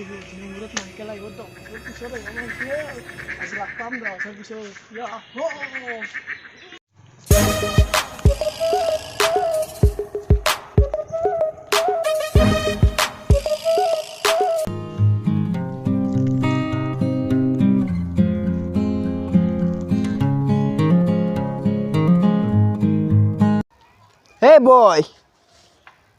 Jibu, menurut Michael ayo dong. Episode yang mana? Asal pam dah, episode. Ya, ho. Hey boy,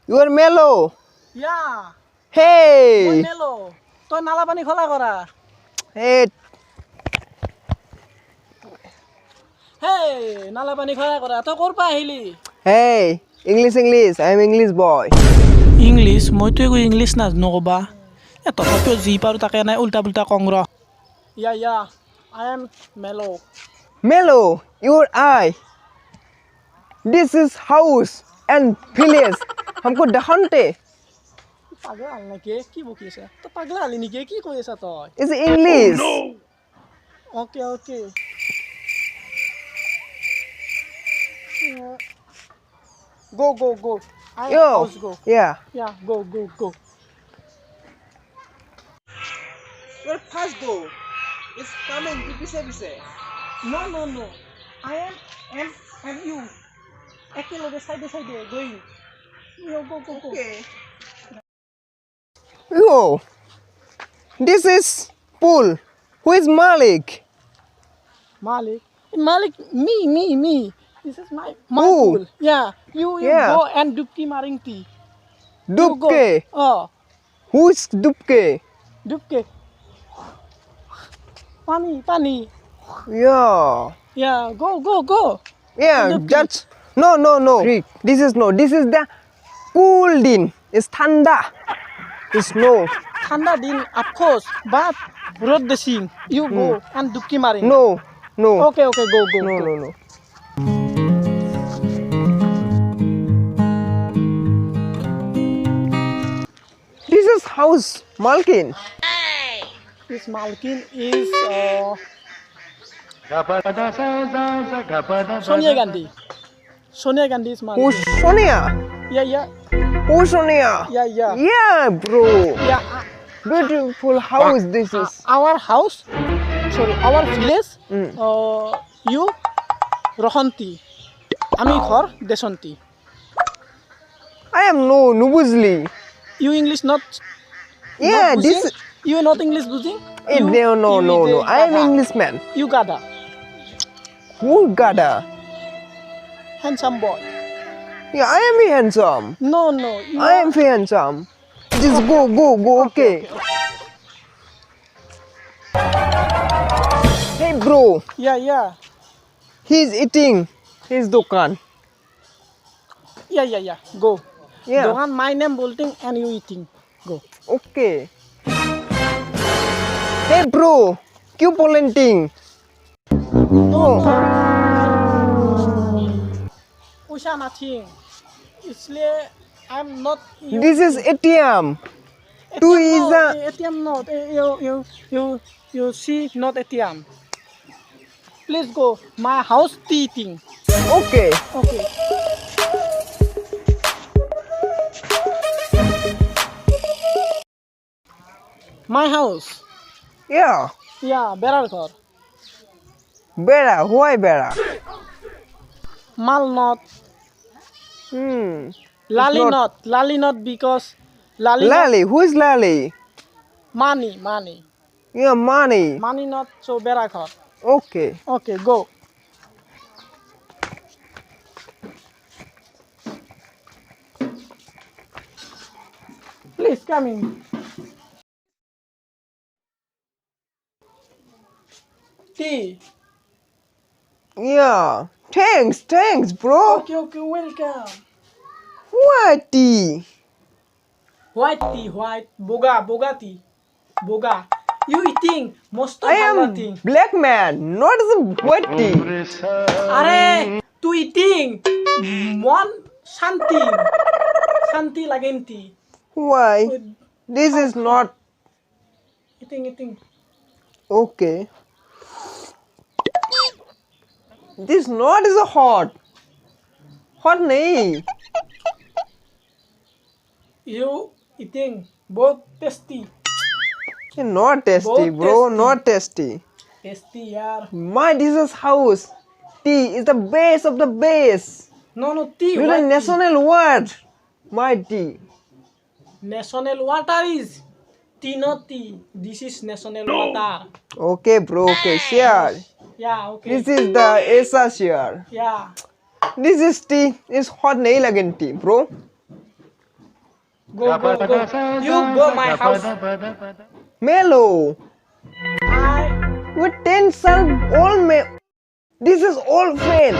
you are mellow. Ya, Hey, Melo. Toh nala pani khola kora. hey, Hey, nala pani khola kora. Toh korpa ahili. hey, English. I am English boy. English মইতো একো English নাজানো ক'বা তথাপিও যি পাৰোঁ তাকে নাই উল্টা পুল্টা কং ৰ ইয়া আই এম মেলো Mellow, your eye. This is house and village. हमको दखनते. পাগলা আল নেকি কি বকি আছে তই পাগলা আলি নেকি কি কৈ আছা তই It's English. Okay go I Yo, house go yeah. yeah go Your first go. It's coming. Pise. no I am you একেলগে সাইডে going go Okay. Yo, this is pool. Who is Malik? Malik me this is my Who? pool yeah you Yeah. go and dubki maring tea Dubke. oh Who is Dubke? dubke pani Yeah. go Yeah, Dubke. that's no. This is no. This is the cool din. It's thanda. It's no. ঠান্ডা দিন of course but road the you go and dubki maring No. okay go No. This is house Malkin. this Malkin is Sonia Gandhi is Malkin Who's Sonia? yeah Who's Sonia? yeah Yeah, bro. yeah Beautiful house this is. our house our village you Rohanti আমি ঘর দেশন্তি I am no Nubuzli. you English not Yeah, not this. buzzing? You not English buzzing? No. I am Englishman. You gada. Who gada? Handsome boy. Yeah, I am handsome. No. You I am handsome. Just go. Okay. Hey, bro. Yeah. He's eating his dukan. Yeah. Go. Yeah. Dohan my name bolting and you eating. Go. Okay. Hey, bro. क्यों polenting? No. Usha nothing. इसलिए I'm not. This is ATM. Two is a. ATM not. You see not ATM. Please go. My house eating. Okay. My house. Yeah. Yeah, berar ঘর. Bera. Why Bera? Mal not. Lali not because Lali Lali. Who is Lali? money. Yeah, money. Money not so better ঘর. Okay. Okay, go. Please come in. Tea. Yeah. Thanks, bro. Okay, welcome. What tea? White tea, white. Boga tea. Boga. You eating most of I am other thing. black man, not some white tea. Are tu eating one Santi lagen tea. Why? This is not Eating. okay. This not is a hot. Hot nahi. You eating both tasty. Not tasty, Both bro. tasty. Not tasty. Tasty यार. This is house. Tea is the base of the base. No, tea. You the What tea? national word. My tea. National water is tea, not tea. This is national water. Okay, bro. Okay, share. Yeah, okay. This is the Asa share. Yeah. This is tea. It's hot nail again tea, bro. Go. You go my house. Mellow. I. With 10 serve all This is all friend.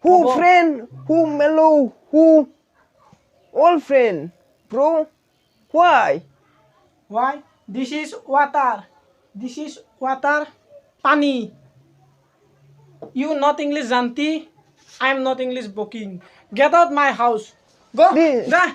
Who Abo. friend? Who mellow? Who? All friend. Bro. Why? Why? This is water. This is water. Pani. You not English Janti. I am not English booking. Get out my house. Go. This- Da.